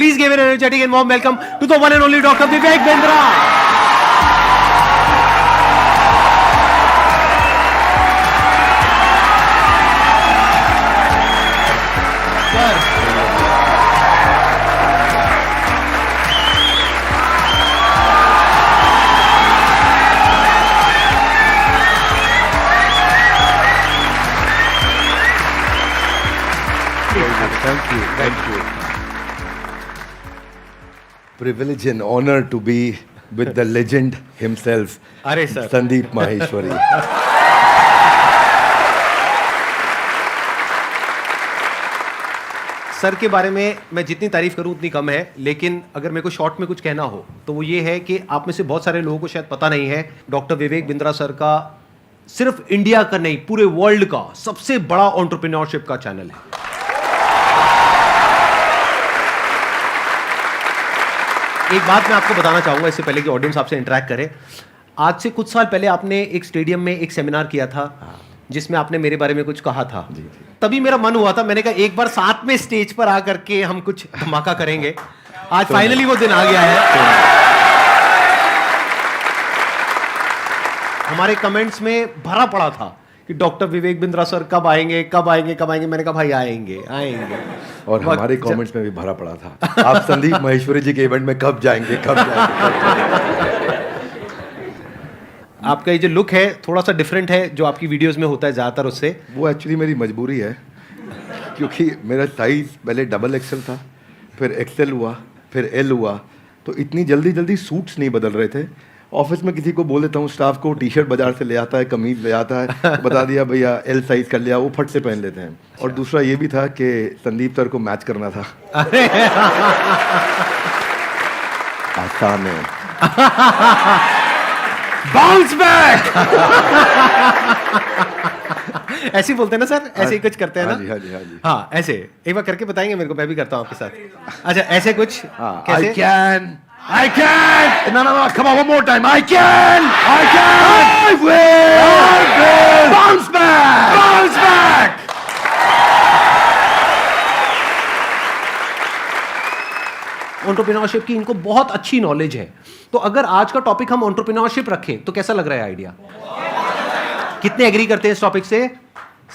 Please give an energetic and warm welcome to the one and only Dr. Vivek Bindra. Thank you. Privilege and honor to be with the legend himself, अरे sir, Sandeep Maheshwari. Sir के बारे में मैं जितनी तारीफ करूं उतनी कम है, लेकिन अगर मेरे को शॉर्ट में कुछ कहना हो तो वो ये है कि आप में से बहुत सारे लोगों को शायद पता नहीं है, डॉक्टर विवेक बिंद्रा सर का सिर्फ इंडिया का नहीं पूरे वर्ल्ड का सबसे बड़ा एंटरप्रेन्योरशिप का चैनल है। एक बात मैं आपको बताना चाहूंगा इससे पहले कि ऑडियंस आपसे इंटरेक्ट करे। आज से कुछ साल पहले आपने एक स्टेडियम में एक सेमिनार किया था जिसमें आपने मेरे बारे में कुछ कहा था। तभी मेरा मन हुआ था, मैंने कहा एक बार साथ में स्टेज पर आकर के हम कुछ धमाका करेंगे। आज फाइनली वो दिन आ गया है। हमारे कमेंट्स में भरा पड़ा था कि डॉक्टर विवेक बिंद्रा सर कब आएंगे कब आएंगे कब आएंगे। मैंने कहा भाई आएंगे आएंगे। और हमारे कमेंट्स में भी भरा पड़ा था, आप संदीप महेश्वरी जी के इवेंट में कब जाएंगे कब जाएंगे। आपका ये जो लुक है थोड़ा सा डिफरेंट है जो आपकी वीडियोस में होता है ज़्यादातर उससे। वो एक्चुअली मेरी मजबूरी है, क्योंकि मेरा साइज पहले डबल एक्सेल था, फिर एक्सेल हुआ, फिर एल हुआ, तो इतनी जल्दी जल्दी सूट्स नहीं बदल रहे थे। ऑफिस में किसी को बोल देता हूँ, स्टाफ को टी शर्ट बाजार से ले आता है, कमीज ले आता है, बता दिया भैया एल साइज कर लिया, वो फट से पहन लेते हैं। और दूसरा ये भी था कि संदीप सर को मैच करना था। आसान है। Bounce back. ऐसे ही बोलते हैं ना सर, ऐसे ही कुछ करते हैं ना। हाँ जी, हाँ जी, हाँ जी। हाँ ऐसे एक बार करके बताएंगे मेरे को, मैं भी करता हूँ आपके साथ। अच्छा ऐसे कुछ कैसे? I can! No, come on, one more time. I can! I will! Bounce back! Bounce back! Entrepreneurship की इनको बहुत अच्छी नॉलेज है। तो अगर आज का टॉपिक हम एंटरप्रेन्योरशिप रखें तो कैसा लग रहा है आइडिया? कितने एग्री करते हैं इस टॉपिक से?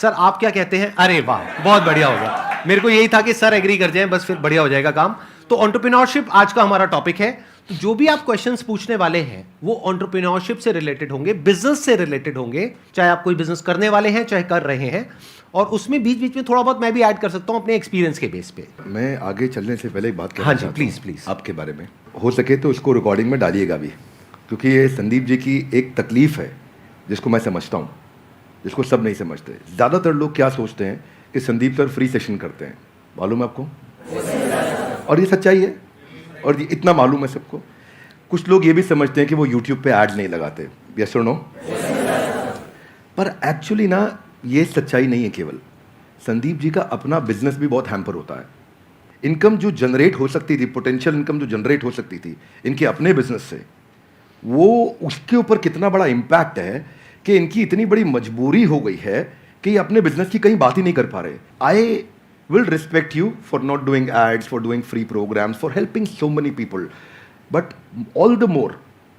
सर आप क्या कहते हैं? अरे वाह बहुत बढ़िया होगा। मेरे को यही था कि सर एग्री कर जाएं, बस फिर बढ़िया हो जाएगा काम। तो एंटरप्रेन्योरशिप आज का हमारा टॉपिक है। तो जो भी आप क्वेश्चंस पूछने वाले हैं वो एंटरप्रेन्योरशिप से रिलेटेड होंगे, बिजनेस से रिलेटेड होंगे, चाहे आप कोई बिजनेस करने वाले हैं चाहे कर रहे हैं। और उसमें बीच बीच में थोड़ा बहुत मैं भी ऐड कर सकता हूं अपने एक्सपीरियंस के बेस पे। मैं आगे चलने से पहले एक बात कहना हाँ जी, चाहता हूं प्लीज आपके बारे में। हो सके तो इसको रिकॉर्डिंग में डालिएगा भी, क्योंकि ये संदीप जी की एक तकलीफ है जिसको मैं समझता हूँ, जिसको सब नहीं समझते। ज़्यादातर लोग क्या सोचते हैं कि संदीप सर फ्री सेशन करते हैं, मालूम है आपको? और ये सच्चाई है, और ये इतना मालूम है सबको। कुछ लोग ये भी समझते हैं कि वो यूट्यूब पे ऐड नहीं लगाते, यस और नो? पर एक्चुअली ना ये सच्चाई नहीं है। केवल संदीप जी का अपना बिजनेस भी बहुत हैम्पर होता है। इनकम जो जनरेट हो सकती थी, पोटेंशियल इनकम जो जनरेट हो सकती थी इनके अपने बिजनेस से, वो उसके ऊपर कितना बड़ा इम्पैक्ट है कि इनकी इतनी बड़ी मजबूरी हो गई है कि ये अपने बिजनेस की कहीं बात ही नहीं कर पा रहे। आई will respect you for not doing ads, for doing free programs, for helping so many people. But all the more,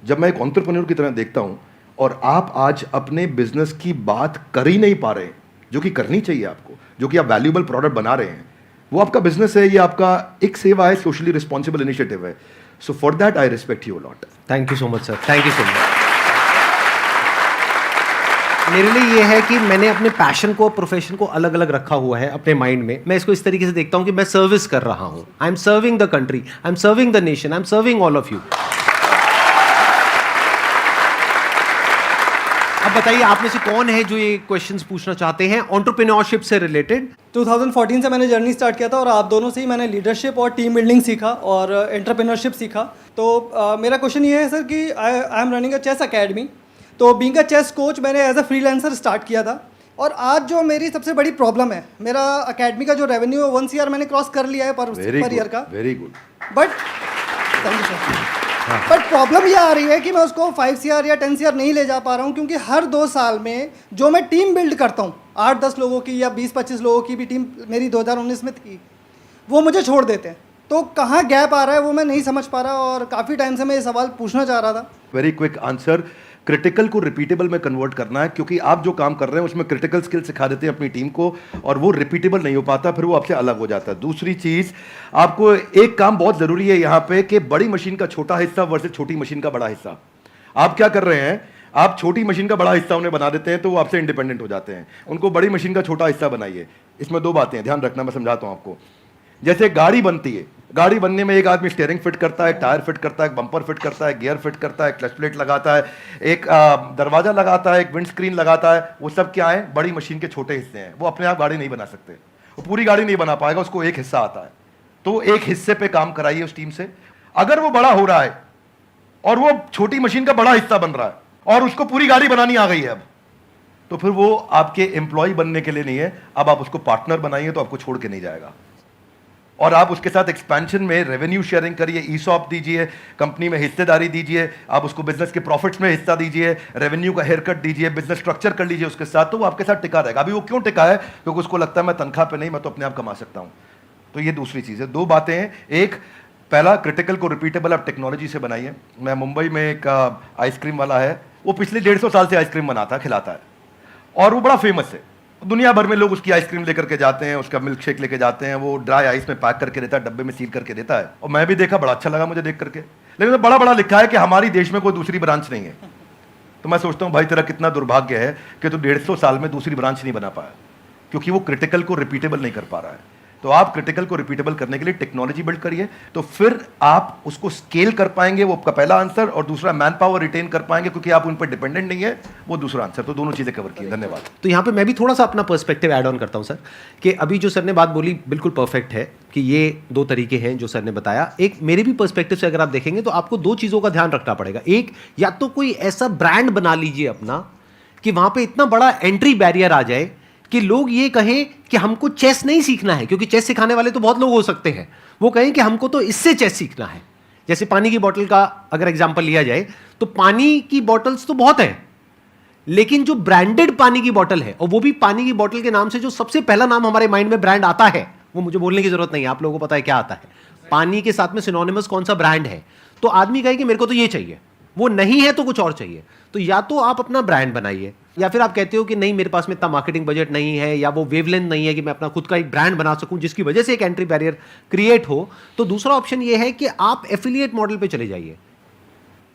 जब मैं एक entrepreneur की तरह देखता हूँ और आप आज अपने बिजनेस की बात कर ही नहीं पा रहे हैं, जो कि करनी चाहिए आपको, जो कि आप वैल्यूएबल प्रोडक्ट बना रहे हैं, वो आपका बिजनेस है, ये आपका एक सेवा है, सोशली रिस्पॉन्सिबल इनिशिएटिव है। So for that I respect you lot. Thank you so much sir, thank you so much. मेरे लिए ये है कि मैंने अपने पैशन को, प्रोफेशन को अलग अलग रखा हुआ है अपने माइंड में। मैं इसको इस तरीके से देखता हूं कि मैं सर्विस कर रहा हूं। I am serving the country, I am serving the nation, I am serving all of you. अब बताइए आप में से कौन है जो ये क्वेश्चंस पूछना चाहते हैं एंटरप्रेन्योरशिप से रिलेटेड? 2014 से मैंने जर्नी स्टार्ट किया था और आप दोनों से ही मैंने लीडरशिप और टीम बिल्डिंग सीखा और एंटरप्रेन्योरशिप सीखा। तो मेरा क्वेश्चन ये है सर कि I am running a chess academy. तो बीइंग अ चेस कोच मैंने एज अ फ्रीलांसर स्टार्ट किया था, और आज जो मेरी सबसे बड़ी प्रॉब्लम है, मेरा अकेडमी का जो रेवेन्यू है 1 CR मैंने क्रॉस कर लिया है पर ईयर का। Very good. But thank you sir. But problem ये आ रही है कि मैं उसको 5 CR या 10 CR नहीं ले जा पा रहा हूँ, क्योंकि हर 2 साल में जो मैं टीम बिल्ड करता हूँ, 8-10 लोगों की या 20-25 लोगों की भी टीम मेरी 2019 में थी, वो मुझे छोड़ देते हैं। तो कहाँ गैप आ रहा है वो मैं नहीं समझ पा रहा, और काफ़ी टाइम से मैं ये सवाल पूछना चाह रहा था। वेरी क्विक आंसर, क्रिटिकल को रिपीटेबल में कन्वर्ट करना है, क्योंकि आप जो काम कर रहे हैं उसमें क्रिटिकल स्किल सिखा देते हैं अपनी टीम को और वो रिपीटेबल नहीं हो पाता, फिर वो आपसे अलग हो जाता है। दूसरी चीज, आपको एक काम बहुत जरूरी है यहाँ पे कि बड़ी मशीन का छोटा हिस्सा वर्सेस छोटी मशीन का बड़ा हिस्सा। आप क्या कर रहे हैं, आप छोटी मशीन का बड़ा हिस्सा उन्हें बना देते हैं तो वो आपसे इंडिपेंडेंट हो जाते हैं, उनको बड़ी मशीन का छोटा हिस्सा बनाइए। इसमें दो बातें हैं, ध्यान रखना, मैं समझाता हूं आपको। जैसे गाड़ी बनती है, गाड़ी बनने में एक आदमी स्टीयरिंग फिट करता है, टायर फिट करता है, बम्पर फिट करता है, गियर फिट करता है, क्लच प्लेट लगाता है, एक दरवाजा लगाता है, एक विंड स्क्रीन लगाता है। वो सब क्या है, बड़ी मशीन के छोटे हिस्से हैं। वो अपने आप गाड़ी नहीं बना सकते, वो पूरी गाड़ी नहीं बना पाएगा, उसको एक हिस्सा आता है। तो एक हिस्से पे काम कराइए उस टीम से। अगर वो बड़ा हो रहा है और वो छोटी मशीन का बड़ा हिस्सा बन रहा है और उसको पूरी गाड़ी बनानी आ गई है अब, तो फिर वो आपके एम्प्लॉय बनने के लिए नहीं है, अब आप उसको पार्टनर बनाइए तो आपको छोड़ के नहीं जाएगा। और आप उसके साथ एक्सपेंशन में रेवेन्यू शेयरिंग करिए, ईसॉप दीजिए, कंपनी में हिस्सेदारी दीजिए, आप उसको बिजनेस के प्रॉफिट्स में हिस्सा दीजिए, रेवेन्यू का हेयर कट दीजिए, बिजनेस स्ट्रक्चर कर लीजिए उसके साथ, तो वो आपके साथ टिका रहेगा। अभी वो क्यों टिका है, क्योंकि उसको लगता है मैं तनख्वाह पे नहीं, मैं तो अपने आप कमा सकता हूं। तो ये दूसरी चीज़ है। दो बातें हैं, एक पहला, क्रिटिकल को रिपीटेबल आप टेक्नोलॉजी से बनाइए। मैं मुंबई में एक आइसक्रीम वाला है, वो पिछले 150 साल से आइसक्रीम बनाता है, खिलाता है, और वो बड़ा फेमस है। दुनिया भर में लोग उसकी आइसक्रीम लेकर के जाते हैं, उसका मिल्क शेक लेके जाते हैं, वो ड्राई आइस में पैक करके देता है, डब्बे में सील करके देता है। और मैं भी देखा, बड़ा अच्छा लगा मुझे देख करके, लेकिन बड़ा बड़ा लिखा है कि हमारी देश में कोई दूसरी ब्रांच नहीं है। तो मैं सोचता हूँ भाई तेरा कितना दुर्भाग्य है कि तू 150 साल में दूसरी ब्रांच नहीं बना पाया, क्योंकि वो क्रिटिकल को रिपीटेबल नहीं कर पा रहा है। तो आप क्रिटिकल को रिपीटेबल करने के लिए टेक्नोलॉजी बिल्ड करिए, तो फिर आप उसको स्केल कर पाएंगे। वो आपका पहला आंसर। और दूसरा, मैन पावर रिटेन कर पाएंगे, क्योंकि आप उन पर डिपेंडेंट नहीं है, वो दूसरा आंसर। तो दोनों चीजें कवर की। धन्यवाद। तो यहाँ पे मैं भी थोड़ा सा अपना पर्सपेक्टिव ऐड ऑन करता हूँ सर, कि अभी जो सर ने बात बोली बिल्कुल परफेक्ट है कि ये दो तरीके हैं जो सर ने बताया। एक मेरे भी पर्सपेक्टिव से अगर आप देखेंगे तो आपको दो चीज़ों का ध्यान रखना पड़ेगा। एक, या तो कोई ऐसा ब्रांड बना लीजिए अपना कि वहाँ पे इतना बड़ा एंट्री बैरियर आ जाए कि लोग ये कहें कि हमको चेस नहीं सीखना है, क्योंकि चेस सिखाने वाले तो बहुत लोग हो सकते हैं, वो कहें कि हमको तो इससे चेस सीखना है। जैसे पानी की बोतल का अगर एग्जांपल लिया जाए तो पानी की बोतल्स तो बहुत हैं, लेकिन जो ब्रांडेड पानी की बोतल है, और वो भी पानी की बोतल के नाम से जो सबसे पहला नाम हमारे माइंड में ब्रांड आता है, वो मुझे बोलने की जरूरत नहीं है, आप लोगों को पता है क्या आता है। पानी के साथ में सिनोनिमस कौन सा ब्रांड है, तो आदमी कहे कि मेरे को तो ये चाहिए, वो नहीं है तो कुछ और चाहिए। तो या तो आप अपना ब्रांड बनाइए, या फिर आप कहते हो कि नहीं मेरे पास में इतना मार्केटिंग बजट नहीं है, या वो वेवलेंथ नहीं है कि मैं अपना खुद का एक ब्रांड बना सकूं जिसकी वजह से एक एंट्री बैरियर क्रिएट हो, तो दूसरा ऑप्शन ये है कि आप एफिलिएट मॉडल पे चले जाइए।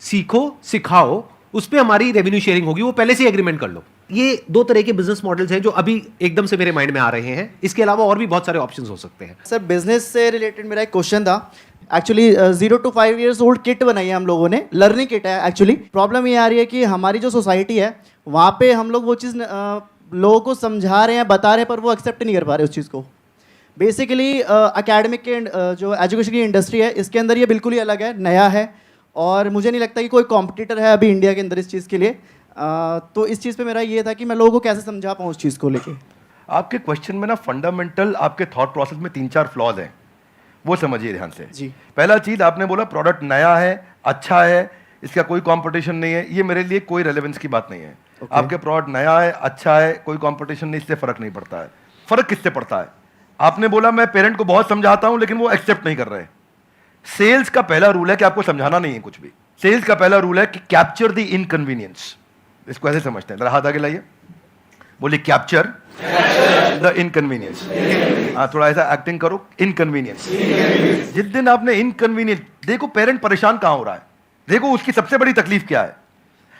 सीखो, सिखाओ, उस पर हमारी रेवेन्यू शेयरिंग होगी, वो पहले से एग्रीमेंट कर लो। ये दो तरह के बिजनेस मॉडल्स हैं जो अभी एकदम से मेरे माइंड में आ रहे हैं। इसके अलावा और भी बहुत सारे ऑप्शंस हो सकते हैं। सर बिजनेस से रिलेटेड मेरा एक क्वेश्चन था। Actually 0 to 5 years old kit बनाई है हम लोगों ने, लर्निंग किट है। एक्चुअली प्रॉब्लम ये आ रही है कि हमारी जो सोसाइटी है वहाँ पे हम लोग वो चीज़ लोगों को समझा रहे हैं, बता रहे हैं, पर वो एक्सेप्ट नहीं कर पा रहे उस चीज़ को। बेसिकली एकेडमिक के जो एजुकेशन की इंडस्ट्री है इसके अंदर ये बिल्कुल ही अलग है, नया है, और मुझे नहीं लगता कि कोई कॉम्पिटिटर है अभी इंडिया के अंदर इस चीज़ के लिए। तो इस चीज़ पे मेरा ये था कि मैं लोगों को कैसे समझा पाऊँ उस चीज़ को लेके। आपके क्वेश्चन में ना फंडामेंटल आपके थॉट प्रोसेस में 3-4 फ्लॉज हैं, वो समझिए ध्यान से। जी। पहला चीज, आपने बोला प्रोडक्ट नया है, अच्छा है, इसका कोई कंपटीशन नहीं है। ये मेरे लिए कोई रेलेवेंस की बात नहीं है। आपके प्रोडक्ट नया है, अच्छा है, कोई कंपटीशन नहीं, इससे फर्क नहीं पड़ता है। फर्क किससे पड़ता है? आपने बोला मैं पेरेंट को बहुत समझाता हूं लेकिन वो एक्सेप्ट नहीं कर रहे। सेल्स का पहला रूल है कि आपको समझाना नहीं है कुछ भी। सेल्स का पहला रूल है कि कैप्चर द इनकन्वीनियंस। इसको ऐसे समझते हैं, जरा हाथ आगे लाइए, बोलिए कैप्चर द इनकन्वीनियंस। हाँ, थोड़ा ऐसा एक्टिंग करो, इनकन्वीनियंस। जिस दिन आपने इनकन्वीनियंस, देखो पेरेंट परेशान कहां हो रहा है, देखो उसकी सबसे बड़ी तकलीफ क्या है।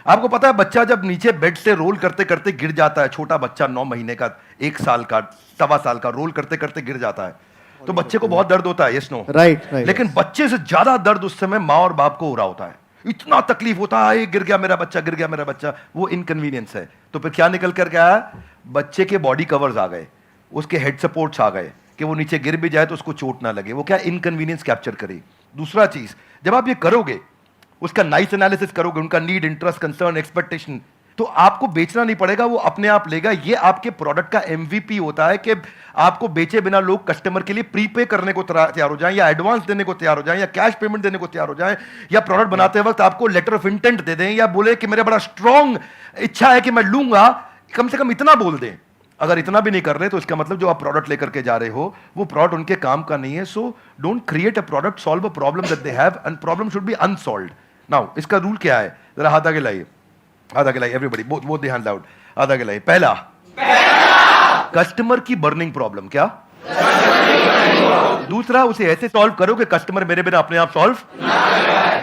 आपको पता है बच्चा जब नीचे बेड से रोल करते करते गिर जाता है, छोटा बच्चा 9 महीने का, 1 साल का, 1.25 साल का, रोल करते करते गिर जाता है, तो बच्चे को बहुत दर्द होता है, यस नो? राइट। लेकिन बच्चे से ज्यादा दर्द उस समय माँ और बाप को हो रहा होता है। इतना तकलीफ होता है, गिर गया मेरा बच्चा, गिर गया मेरा बच्चा, वो इनकन्वीनियंस है। तो फिर क्या निकल कर गया? बच्चे के बॉडी कवर्स आ गए, उसके हेड सपोर्ट्स आ गए कि वो नीचे गिर भी जाए तो उसको चोट ना लगे। वो क्या इनकन्वीनियंस कैप्चर करी। दूसरा चीज, जब आप ये करोगे, उसका नाइस एनालिसिस करोगे, उनका नीड, इंटरेस्ट, कंसर्न, एक्सपेक्टेशन, तो आपको बेचना नहीं पड़ेगा, वो अपने आप लेगा। ये आपके प्रोडक्ट का एमवीपी होता है कि आपको बेचे बिना लोग कस्टमर के लिए प्रीपे करने को तैयार हो जाएं, या एडवांस देने को तैयार हो जाएं, या कैश पेमेंट देने को तैयार हो जाएं, या प्रोडक्ट बनाते वक्त आपको लेटर ऑफ इंटेंट दे दें, या बोले कि मेरा बड़ा स्ट्रॉन्ग इच्छा है कि मैं लूंगा, कम से कम इतना बोल दें। अगर इतना भी नहीं कर रहे तो इसका मतलब जो आप प्रोडक्ट लेकर के जा रहे हो वो प्रोडक्ट उनके काम का नहीं है. So don't create a product, solve a problem that they have and problem should be unsolved. Now इसका रूल क्या है, जरा हाथ आगे लाइए, हाथ आगे लाइए everybody, both the hand out, हाथ आगे लाइए. पहला, कस्टमर की बर्निंग प्रॉब्लम. क्या? दूसरा, उसे ऐसे सॉल्व करो कि कस्टमर मेरे बिना अपने आप सॉल्व.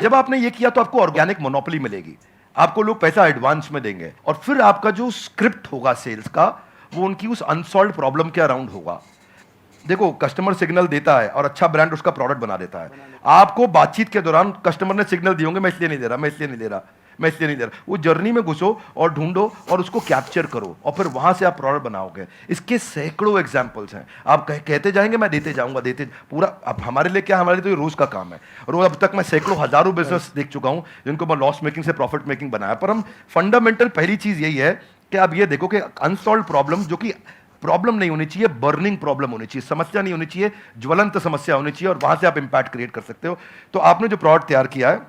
जब आपने ये किया तो आपको ऑर्गेनिक मोनोपोली मिलेगी, आपको लोग पैसा एडवांस में देंगे और फिर आपका जो स्क्रिप्ट होगा सेल्स का वो उनकी उस अनसॉल्व प्रॉब्लम के अराउंड होगा. देखो, कस्टमर सिग्नल देता है और अच्छा ब्रांड उसका प्रोडक्ट बना देता है. आपको बातचीत के दौरान कस्टमर ने सिग्नल दिए होंगे, मैं इसलिए नहीं दे रहा, मैं इसलिए नहीं दे रहा, मैं इसलिए नहीं दे रहा. वो जर्नी में घुसो और ढूंढो और उसको कैप्चर करो और फिर वहां से आप प्रोडक्ट बनाओगे. इसके सैकड़ों एग्जांपल्स हैं. आप कहते जाएंगे, मैं देते जाऊंगा, देते पूरा. अब हमारे लिए क्या, हमारे लिए तो ये रोज का काम है. रोज अब तक मैं सैकड़ों हजारों बिजनेस देख चुका हूं जिनको मैं लॉस मेकिंग से प्रॉफिट मेकिंग बनाया. पर हम फंडामेंटल पहली चीज यही है कि आप ये देखो कि अनसॉल्व प्रॉब्लम, जो कि प्रॉब्लम नहीं होनी चाहिए, बर्निंग प्रॉब्लम होनी चाहिए, समस्या नहीं होनी चाहिए, ज्वलंत समस्या होनी चाहिए और वहां से आप इंपैक्ट क्रिएट कर सकते हो. तो आपने जो प्रोडक्ट तैयार किया है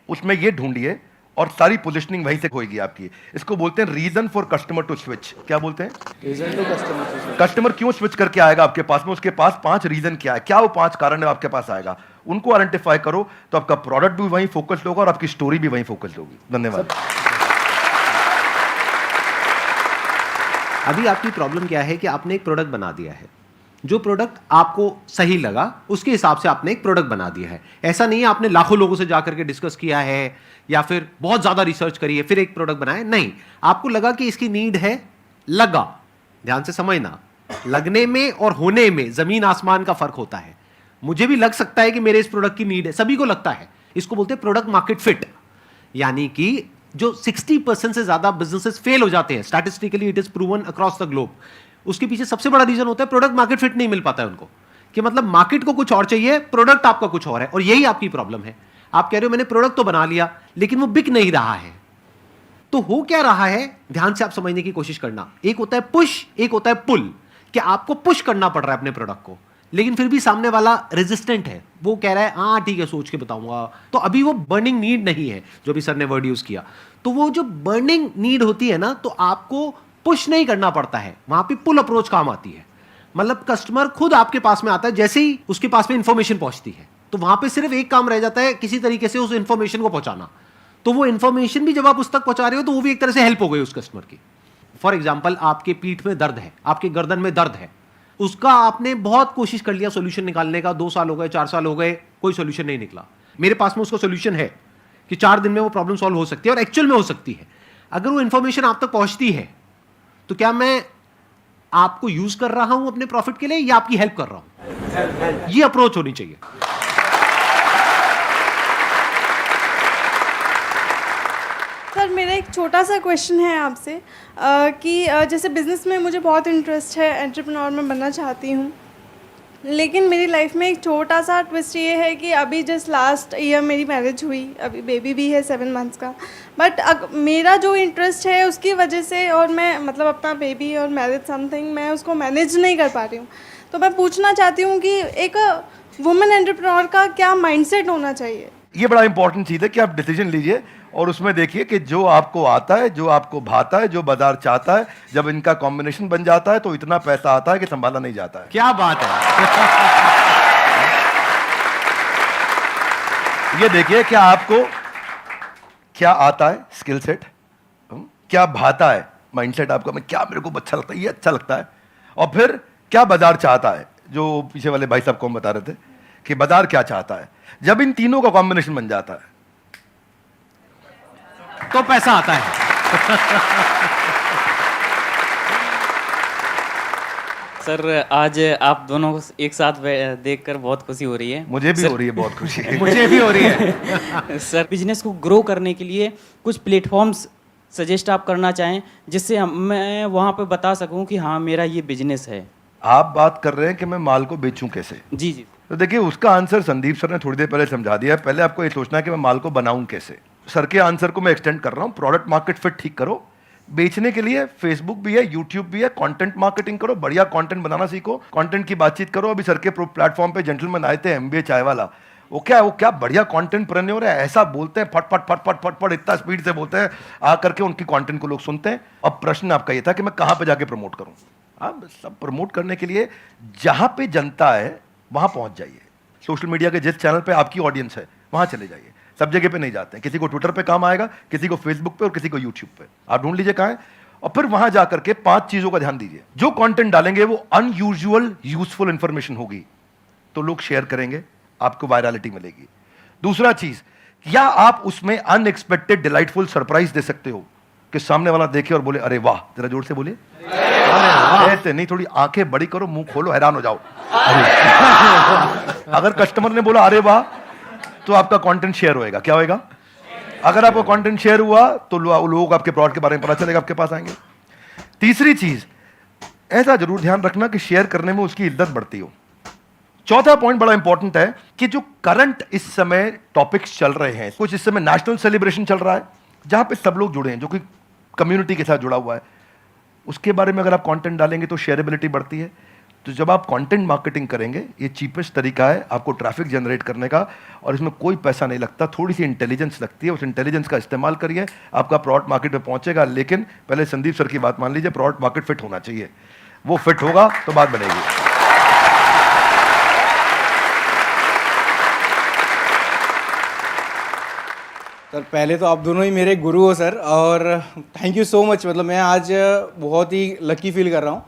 उसमें ये ढूंढिए और सारी पोजिशनिंग वहीं से होगी आपकी. इसको बोलते हैं reason for customer to switch. क्या बोलते हैं? Reason to customer. कस्टमर क्यों स्विच करके आएगा आपके पास में, उसके पास 5 रीजन क्या है, क्या वो 5 कारण है आपके पास आएगा, उनको आइडेंटिफाई करो तो आपका प्रोडक्ट भी वहीं फोकस्ड होगा और आपकी स्टोरी भी वहीं फोकस्ड होगी. धन्यवाद. अभी आपकी प्रॉब्लम क्या है कि आपने एक प्रोडक्ट बना दिया है, जो प्रोडक्ट आपको सही लगा उसके हिसाब से आपने एक प्रोडक्ट बना दिया है. ऐसा नहीं है आपने लाखों लोगों से जाकर के डिस्कस किया है या फिर बहुत ज्यादा रिसर्च करी है फिर एक प्रोडक्ट बनाया. नहीं, आपको लगा कि इसकी नीड है, लगा. ध्यान से समझना, लगने में और होने में जमीन आसमान का फर्क होता है. मुझे भी लग सकता है कि मेरे इस प्रोडक्ट की नीड है, सभी को लगता है. इसको बोलते हैं प्रोडक्ट मार्केट फिट. यानी कि जो 60% से ज्यादा बिजनेसेस फेल हो जाते हैं, statistically it is proven across the globe, उसके पीछे सबसे बड़ा रीजन होता है प्रोडक्ट मार्केट फिट नहीं मिल पाता है उनको. कि मतलब मार्केट को कुछ और चाहिए, प्रोडक्ट आपका कुछ और है. और यही आपकी प्रॉब्लम है. आप कह रहे हो मैंने प्रोडक्ट तो बना लिया लेकिन वो बिक नहीं रहा है. तो हो क्या रहा है, ध्यान से आप समझने की कोशिश करना. एक होता है पुश, एक होता है पुल. कि आपको पुश करना पड़ रहा है अपने प्रोडक्ट को, लेकिन फिर भी सामने वाला रेजिस्टेंट है, वो कह रहा है हाँ ठीक है सोच के बताऊंगा. तो अभी वो बर्निंग नीड नहीं है, जो भी सर ने वर्ड यूज किया. तो वो जो बर्निंग नीड होती है ना, तो आपको पुश नहीं करना पड़ता है, वहां पे पुल अप्रोच काम आती है. मतलब कस्टमर खुद आपके पास में आता है, जैसे ही उसके पास में इंफॉर्मेशन पहुंचती है तो वहां पे सिर्फ एक काम रह जाता है, किसी तरीके से उस इंफॉर्मेशन को पहुंचाना. तो वो इंफॉर्मेशन भी जब आप उस तक पहुंचा रहे हो तो वो भी एक तरह से हेल्प हो गई उस कस्टमर की. फॉर एग्जाम्पल, आपके पीठ में दर्द है, आपके गर्दन में दर्द है, उसका आपने बहुत कोशिश कर लिया सोल्यूशन निकालने का, 2 साल हो गए, 4 साल हो गए, कोई सोल्यूशन नहीं निकला. मेरे पास में उसका सोल्यूशन है कि 4 दिन में वो प्रॉब्लम सॉल्व हो सकती है और एक्चुअल में हो सकती है. अगर वो इंफॉर्मेशन आप तक पहुंचती है तो क्या मैं आपको यूज कर रहा हूं अपने प्रॉफिट के लिए या आपकी हेल्प कर रहा हूं? ये अप्रोच होनी चाहिए. सर, मेरा एक छोटा सा क्वेश्चन है आपसे कि जैसे बिज़नेस में मुझे बहुत इंटरेस्ट है, एंटरप्रेन्योर में बनना चाहती हूँ, लेकिन मेरी लाइफ में एक छोटा सा ट्विस्ट ये है कि अभी जस्ट लास्ट ईयर मेरी मैरिज हुई, अभी बेबी भी है 7 मंथ्स का. बट मेरा जो इंटरेस्ट है उसकी वजह से, और मैं मतलब अपना बेबी और मैरिज समथिंग, मैं उसको मैनेज नहीं कर पा रही हूँ. तो मैं पूछना चाहती हूँ कि एक वुमेन एंटरप्रेन्योर का क्या माइंडसेट होना चाहिए? ये बड़ा इंपॉर्टेंट चीज है कि आप डिसीजन लीजिए और उसमें देखिए कि जो आपको आता है, जो आपको भाता है, जो बाजार चाहता है, जब इनका कॉम्बिनेशन बन जाता है तो इतना पैसा आता है कि संभाला नहीं जाता है. क्या बात है. ये देखिए क्या आपको क्या आता है, स्किल सेट, क्या भाता है, माइंडसेट आपका, मैं क्या मेरे को अच्छा लगता है, ये अच्छा लगता है, और फिर क्या बाजार चाहता है, जो पीछे वाले भाई साहब को हम बता रहे थे कि बाजार क्या चाहता है. जब इन तीनों का कॉम्बिनेशन बन जाता है तो पैसा आता है. सर, आज आप दोनों को एक साथ देखकर बहुत खुशी हो रही है. मुझे भी हो रही है बहुत खुशी. मुझे भी हो रही है. सर, बिजनेस को ग्रो करने के लिए कुछ प्लेटफॉर्म्स सजेस्ट आप करना चाहें जिससे मैं वहाँ पे बता सकूँ कि हाँ मेरा ये बिजनेस है. आप बात कर रहे हैं कि मैं माल को बेचूं कैसे. जी जी. तो देखिए उसका आंसर संदीप सर ने थोड़ी देर पहले समझा दिया. पहले आपको ये सोचना है कि मैं माल को बनाऊं कैसे. सर के आंसर को मैं एक्सटेंड कर रहा हूं. प्रोडक्ट मार्केट फिट ठीक करो. बेचने के लिए फेसबुक भी है, यूट्यूब भी है, कंटेंट मार्केटिंग करो, बढ़िया कंटेंट बनाना सीखो, कंटेंट की बातचीत करो. अभी सर के प्लेटफॉर्म पे जेंटलमैन आए थे, एमबीए चाय वाला, वो क्या बढ़िया कंटेंट प्रेन्योर है, ऐसा बोलते हैं फट फट फट फट फट फट इतना स्पीड से बोलते हैं, आ करके उनकी कंटेंट को लोग सुनते हैं। अब प्रश्न आपका ये था कि मैं कहाँ पे जाके प्रमोट करूँ। आप सब प्रमोट करने के लिए जहाँ पे जनता है वहाँ पहुँच जाइए। सोशल मीडिया के जिस चैनल पे आपकी ऑडियंस है वहाँ चले जाइए, सब जगह पे नहीं जाते हैं। किसी को ट्विटर पे काम आएगा, किसी को फेसबुक पे और किसी को यूट्यूब पे। आप ढूंढ लीजिए कहाँ है, और फिर वहां जाकर के 5 चीजों का ध्यान दीजिए। जो कंटेंट डालेंगे वो अनयूजुअल यूजफुल इंफॉर्मेशन होगी तो लोग शेयर करेंगे, आपको वायरलिटी मिलेगी। दूसरा चीज, क्या आप उसमें अनएक्सपेक्टेड डिलाइटफुल सरप्राइज दे सकते हो कि सामने वाला देखे और बोले अरे वाह, जरा जोर से बोले ऐसे नहीं, थोड़ी आंखें बड़ी करो, मुंह खोलो, हैरान हो जाओ। अगर कस्टमर ने बोला अरे वाह तो आपका कंटेंट शेयर होएगा। क्या होएगा? अगर आपका कंटेंट शेयर हुआ तो लोग आपके प्रोडक्ट के बारे में पता चलेगा, आपके पास आएंगे। तीसरी चीज, ऐसा जरूर ध्यान रखना कि शेयर करने में उसकी इज्जत बढ़ती हो। चौथा पॉइंट बड़ा इंपॉर्टेंट है कि जो करंट इस समय टॉपिक्स चल रहे हैं, कुछ इस समय नेशनल सेलिब्रेशन चल रहा है जहां पे सब लोग जुड़े हैं, जो कि कम्युनिटी के साथ जुड़ा हुआ है, उसके बारे में अगर आप कंटेंट डालेंगे तो शेयरेबिलिटी बढ़ती है। तो जब आप कंटेंट मार्केटिंग करेंगे, ये चीपेस्ट तरीका है आपको ट्रैफिक जनरेट करने का, और इसमें कोई पैसा नहीं लगता, थोड़ी सी इंटेलिजेंस लगती है। उस इंटेलिजेंस का इस्तेमाल करिए, आपका प्रोडक्ट मार्केट में पहुंचेगा। लेकिन पहले संदीप सर की बात मान लीजिए, प्रोडक्ट मार्केट फिट होना चाहिए, वो फिट होगा तो बात बनेगी। सर पहले तो आप दोनों ही मेरे गुरु हो सर, और थैंक यू सो मच। मतलब मैं आज बहुत ही लकी फील कर रहा हूँ।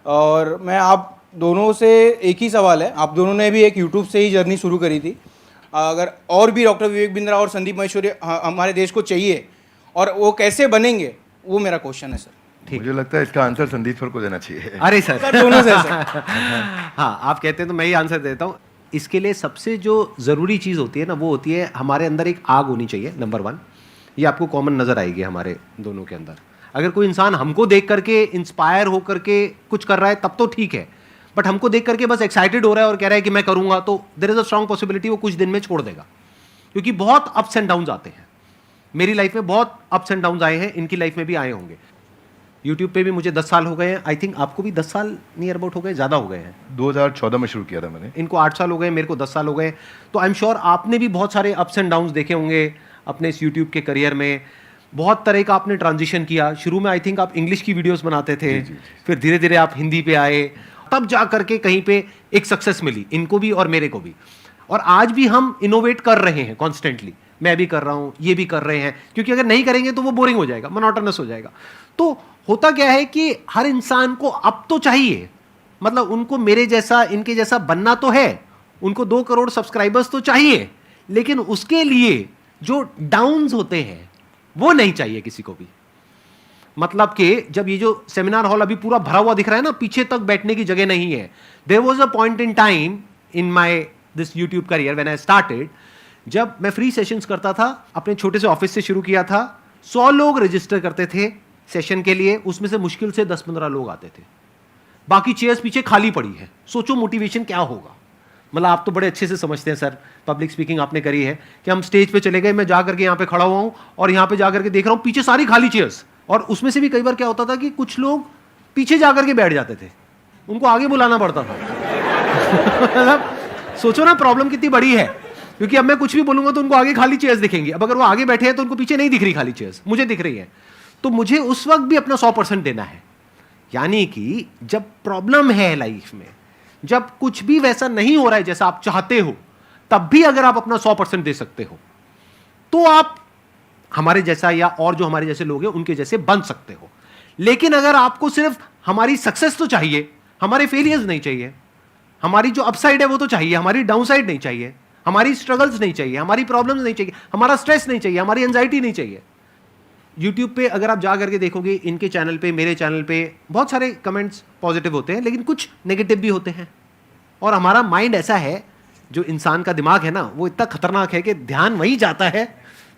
और मैं आप दोनों से एक ही सवाल है, आप दोनों ने भी एक यूट्यूब से ही जर्नी शुरू करी थी, अगर और भी डॉक्टर विवेक बिंद्रा और संदीप महेश्वरी हमारे देश को चाहिए और वो कैसे बनेंगे, वो मेरा क्वेश्चन है सर। मुझे लगता है इसका आंसर संदीप सर को देना चाहिए। अरे सर दोनों से सर। हाँ, आप कहते हैं तो मैं ही आंसर देता हूँ। इसके लिए सबसे जो ज़रूरी चीज़ होती है ना, वो होती है हमारे अंदर एक आग होनी चाहिए, नंबर 1। ये आपको कॉमन नज़र आएगी हमारे दोनों के अंदर। अगर कोई इंसान हमको देख करके इंस्पायर हो करके कुछ कर रहा है तब तो ठीक है, बट हमको देख करके बस एक्साइटेड हो रहा है और कह रहा है कि मैं करूँगा, तो there is a strong possibility वो कुछ दिन में छोड़ देगा। क्योंकि बहुत अप्स एंड डाउन्स आते हैं। मेरी लाइफ में बहुत अप्स एंड डाउन्स आए हैं, इनकी लाइफ में भी आए होंगे। यूट्यूब पे भी मुझे 10 साल हो गए हैं, आई थिंक आपको भी 10 साल नियर अबाउट हो गए, ज़्यादा हो गए हैं। 2014 में शुरू किया था मैंने। इनको 8 साल हो गए, मेरे को 10 साल हो गए। तो आई एम श्योर आपने भी बहुत सारे अप्स एंड डाउन्स देखे होंगे अपने इस यूट्यूब के करियर में। बहुत तरह का आपने ट्रांजिशन किया। शुरू में आई थिंक आप इंग्लिश की वीडियोस बनाते थे, फिर धीरे धीरे आप हिंदी पे आए, तब जा करके कहीं पे एक सक्सेस मिली इनको भी और मेरे को भी। और आज भी हम इनोवेट कर रहे हैं कॉन्स्टेंटली, मैं भी कर रहा हूँ, ये भी कर रहे हैं, क्योंकि अगर नहीं करेंगे तो वो बोरिंग हो जाएगा, मोनोटोनस हो जाएगा। तो होता क्या है कि हर इंसान को अब तो चाहिए, मतलब उनको मेरे जैसा, इनके जैसा बनना तो है, उनको 2 करोड़ सब्सक्राइबर्स तो चाहिए, लेकिन उसके लिए जो डाउन्स होते हैं वो नहीं चाहिए किसी को भी। मतलब कि जब ये जो सेमिनार हॉल अभी पूरा भरा हुआ दिख रहा है ना, पीछे तक बैठने की जगह नहीं है। There was a point in time in my this YouTube career when I started, जब मैं फ्री सेशंस करता था, अपने छोटे से ऑफिस से शुरू किया था, 100 लोग रजिस्टर करते थे सेशन के लिए, उसमें से मुश्किल से 10-15 लोग आते थे, बाकी चेयर्स पीछे खाली पड़ी है। सोचो मोटिवेशन क्या होगा। मतलब आप तो बड़े अच्छे से समझते हैं सर, पब्लिक स्पीकिंग आपने करी है, कि हम स्टेज पे चले गए, मैं जा करके यहाँ पे खड़ा हुआ हूँ और यहाँ पे जा करके देख रहा हूँ पीछे सारी खाली चेयर्स, और उसमें से भी कई बार क्या होता था कि कुछ लोग पीछे जा करके बैठ जाते थे, उनको आगे बुलाना पड़ता था। मतलब सोचो ना प्रॉब्लम कितनी बड़ी है, क्योंकि अब मैं कुछ भी बोलूंगा तो उनको आगे खाली चेयर्स दिखेंगी। अब अगर वो आगे बैठे हैं तो उनको पीछे नहीं दिख रही खाली चेयर्स, मुझे दिख रही है। तो मुझे उस वक्त भी अपना 100% देना है। यानी कि जब प्रॉब्लम है लाइफ में, जब कुछ भी वैसा नहीं हो रहा है जैसा आप चाहते हो, तब भी अगर आप अपना 100% दे सकते हो तो आप हमारे जैसा या और जो हमारे जैसे लोग हैं उनके जैसे बन सकते हो। लेकिन अगर आपको सिर्फ हमारी सक्सेस तो चाहिए, हमारे फेलियर्स नहीं चाहिए, हमारी जो अपसाइड है वो तो चाहिए, हमारी डाउनसाइड नहीं चाहिए, हमारी स्ट्रगल्स नहीं चाहिए, हमारी प्रॉब्लम्स नहीं चाहिए, हमारा स्ट्रेस नहीं चाहिए, हमारी एंजाइटी नहीं चाहिए। यूट्यूब पे अगर आप जा करके देखोगे, इनके चैनल पे, मेरे चैनल पे बहुत सारे कमेंट्स पॉजिटिव होते हैं, लेकिन कुछ नेगेटिव भी होते हैं। और हमारा माइंड ऐसा है, जो इंसान का दिमाग है ना, वो इतना खतरनाक है कि ध्यान वहीं जाता है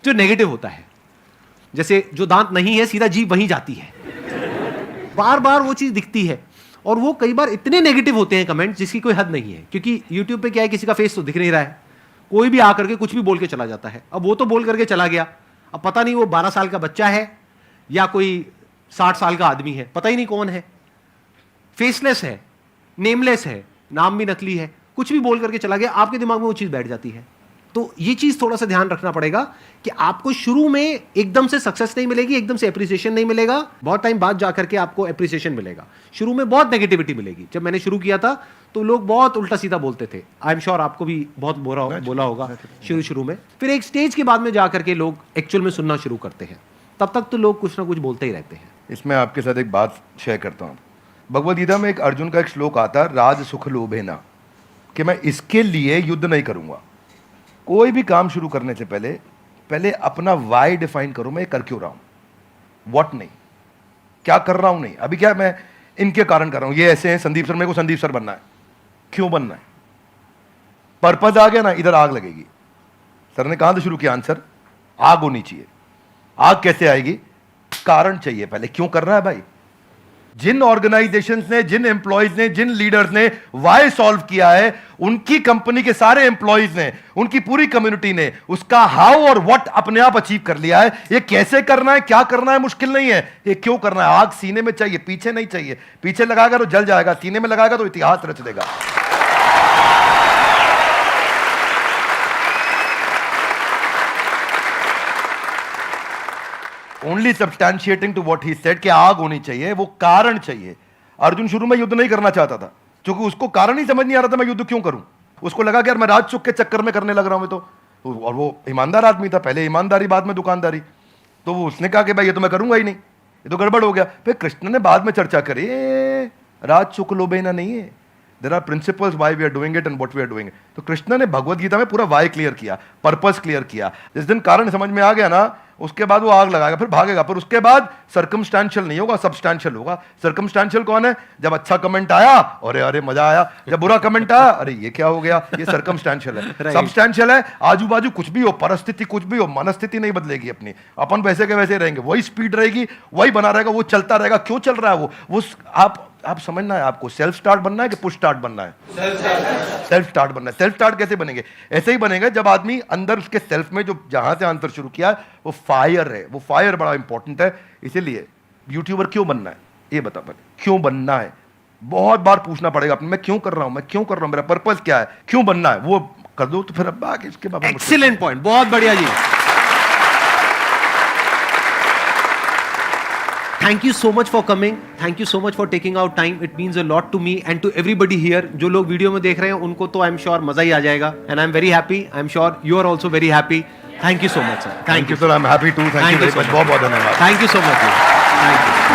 जो नेगेटिव होता है। जैसे जो दांत नहीं है, सीधा जीभ वहीं जाती है, बार बार वो चीज़ दिखती है। और वो कई बार इतने नेगेटिव होते हैं कमेंट जिसकी कोई हद नहीं है, क्योंकि यूट्यूब पे क्या है, किसी का फेस तो दिख नहीं रहा है, कोई भी आकर के कुछ भी बोल के चला जाता है। अब वो तो बोल करके चला गया, अब पता नहीं वो 12 साल का बच्चा है या कोई 60 साल का आदमी है, पता ही नहीं कौन है, फेसलेस है, नेमलेस है, नाम भी नकली है, कुछ भी बोल करके चला गया, आपके दिमाग में वो चीज़ बैठ जाती है। तो ये चीज थोड़ा सा ध्यान रखना पड़ेगा कि आपको शुरू में एकदम से सक्सेस नहीं मिलेगी, एकदम से एप्रिसिएशन नहीं मिलेगा, बहुत टाइम बाद जाकर के आपको एप्रिसिएशन मिलेगा। शुरू में बहुत नेगेटिविटी मिलेगी। जब मैंने शुरू किया था तो लोग बहुत उल्टा सीधा बोलते थे, आई एम श्योर आपको भी बहुत बोला होगा शुरू में। फिर एक स्टेज के बाद में जाकर के लोग एक्चुअल में सुनना शुरू करते हैं, तब तक तो लोग कुछ ना कुछ बोलते ही रहते हैं। इसमें आपके साथ एक बात शेयर करता हूँ। भगवद गीता में एक अर्जुन का एक श्लोक आता है, राज सुख लोभे ना, कि मैं इसके लिए युद्ध नहीं करूंगा। कोई भी काम शुरू करने से पहले अपना वाई डिफाइन करो, मैं कर क्यों रहा हूं, व्हाट नहीं, क्या कर रहा हूं नहीं। अभी क्या मैं इनके कारण कर रहा हूं, ये ऐसे हैं संदीप सर, मेरे को संदीप सर बनना है, क्यों बनना है, पर्पज आ गया ना, इधर आग लगेगी। सर ने कहां से शुरू किया आंसर, आग होनी चाहिए। आग कैसे आएगी, कारण चाहिए पहले, क्यों कर रहा है भाई। जिन ऑर्गेनाइजेशंस ने, जिन एम्प्लॉयज ने, जिन लीडर्स ने वाई सॉल्व किया है, उनकी कंपनी के सारे एम्प्लॉयज ने, उनकी पूरी कम्युनिटी ने उसका हाउ और व्हाट अपने आप अचीव कर लिया है। ये कैसे करना है, क्या करना है, मुश्किल नहीं है, ये क्यों करना है। आग सीने में चाहिए, पीछे नहीं चाहिए। पीछे लगाएगा तो जल जाएगा, सीने में लगाएगा तो इतिहास रच देगा। Only substantiating to what he said कि आग होनी चाहिए, वो कारण चाहिए। अर्जुन शुरू में युद्ध नहीं करना चाहता था, क्योंकि उसको कारण ही समझ नहीं आ रहा था मैं युद्ध क्यों करूं। उसको लगा कि यार मैं राजसुख के चक्कर में करने लग रहा हूं तो और वो ईमानदार आदमी था, पहले ईमानदारी बाद में दुकानदारी। तो वो उसने कहा कि भाई ये तो मैं करूंगा ही नहीं, ये तो गड़बड़ हो गया। फिर कृष्ण ने बाद में चर्चा करी, राजसुख लोभेना नहीं है, there are principles why we are doing it and what we are doing. तो कृष्ण ने भगवद गीता में पूरा वाई क्लियर किया, पर्पस क्लियर किया। जिस दिन कारण समझ में आ गया ना, उसके बाद वो आग लगाएगा, फिर भागेगा। पर उसके बाद सर्कमस्टेंशियल नहीं होगा, सब्सटेंशियल होगा। सर्कमस्टेंशियल कौन है, जब अच्छा कमेंट आया अरे अरे मजा आया, जब बुरा कमेंट आया अरे ये क्या हो गया, ये सर्कमस्टेंशियल है। सब्सटेंशियल है आजू बाजू कुछ भी हो, परिस्थिति कुछ भी हो, मनस्थिति नहीं बदलेगी अपनी, अपन वैसे के वैसे रहेंगे, वही स्पीड रहेगी, वही बना रहेगा, वो चलता रहेगा। क्यों चल रहा है वो आप समझना है, आपको सेल्फ स्टार्ट बनना है कि पुश स्टार्ट बनना है। सेल्फ स्टार्ट बनना है। सेल्फ स्टार्ट कैसे बनेंगे, ऐसे ही बनेगा जब आदमी अंदर उसके सेल्फ में जो जहां से आंसर शुरू किया वो फायर है, वो फायर बड़ा इंपॉर्टेंट है। इसीलिए यूट्यूबर क्यों बनना है, ये बता पहले, क्यों बनना है। बहुत बार पूछना पड़ेगा अपने, मैं क्यों कर रहा हूं, मैं क्यों कर रहा हूं, मेरा पर्पस क्या है, क्यों बनना है, वो कर दो तो फिर अब आगे इसके बाद। एक्सीलेंट पॉइंट, बहुत बढ़िया जी। Thank you so much for coming. Thank you so much for taking out time. It means a lot to me and to everybody here. जो लोग वीडियो में देख रहे हैं उनको तो I'm sure मजा ही आ जाएगा. And I'm very happy. I'm sure you are also very happy. Thank you so much, sir. Thank you, sir. I'm happy too. Thank you very much. बहुत बहुत धन्यवाद. Thank you so much. Thank you.